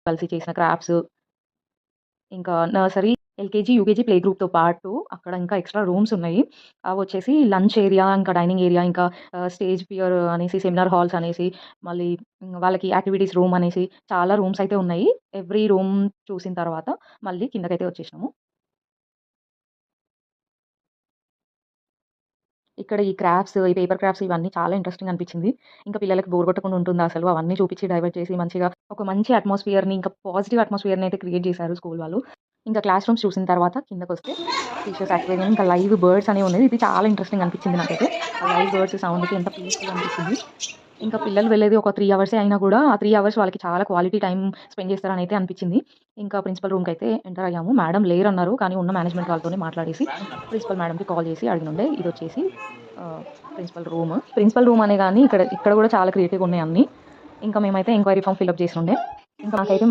కలిసి చేసిన క్రాఫ్ట్స్, ఇంకా నర్సరీ, ఎల్‌కేజీ, యూకేజీ ప్లే గ్రూప్‌తో పాటు అక్కడ ఇంకా ఎక్స్‌ట్రా రూమ్స్ ఉన్నాయి. అవొచ్చేసి లంచ్ ఏరియా, ఇంకా డైనింగ్ ఏరియా, ఇంకా స్టేజ్ ఫియర్ అనేసి, సెమినార్ హాల్స్ అనేసి, మళ్ళీ వాళ్ళకి యాక్టివిటీస్ రూమ్ అనేసి చాలా రూమ్స్ అయితే ఉన్నాయి. ఎవ్రీ రూమ్ చూసిన తర్వాత మళ్ళీ కిందకైతే వచ్చేసినాము. ఇక్కడ ఈ క్రాఫ్ట్స్, ఈ పేపర్ క్రాఫ్ట్స్ ఇవన్నీ చాలా ఇంట్రెస్టింగ్ అనిపించింది. ఇంకా పిల్లలకి బోర్ కొట్టకుండా ఉంటుందా అసలు? అవన్నీ చూపించి డైవర్ట్ చేసి మంచిగా ఒక మంచి అట్మాస్ఫియర్‌ని, ఇంకా పాజిటివ్ అట్మాస్ఫియర్‌ని అయితే క్రియేట్ చేశారు స్కూల్ వాళ్ళు. ఇంకా క్లాస్ రూమ్స్ చూసిన తర్వాత కిందకొస్తే టీచర్స్ అక్వేరియం, ఇంకా లైవ్ బర్డ్స్ అనేవి ఉన్నాయి. ఇది చాలా ఇంట్రెస్టింగ్ అనిపించింది నాకైతే. ఆ లైవ్ బర్డ్స్ సౌండ్‌కి ఎంత పీస్‌ఫుల్‌గా అనిపించింది. ఇంకా పిల్లలు వెళ్ళేది ఒక 3 అవర్సే అయినా కూడా, ఆ 3 అవర్స్ వాళ్ళకి చాలా క్వాలిటీ టైమ్ స్పెండ్ చేస్తారని అయితే అనిపించింది. ఇంకా ప్రిన్సిపల్ రూమ్‌కైతే ఎంటర్ అయ్యాము. మేడం లేరన్నారు. కానీ ఉన్న మేనేజ్మెంట్ వాళ్ళతోనే మాట్లాడేసి ప్రిన్సిపల్ మేడంకి కాల్ చేసి అడిగినుండే ఇదొచ్చేసి ప్రిన్సిపల్ రూమ్. ప్రిన్సిపల్ రూమ్ అనే గాని ఇక్కడ ఇక్కడ కూడా చాలా క్రియేటివ్‌గా ఉన్నాయి అన్నీ. ఇంకా మేమైతే ఎంక్వైరీ ఫార్మ్ ఫిలప్ చేసుండే. ఇంకా నాకైతే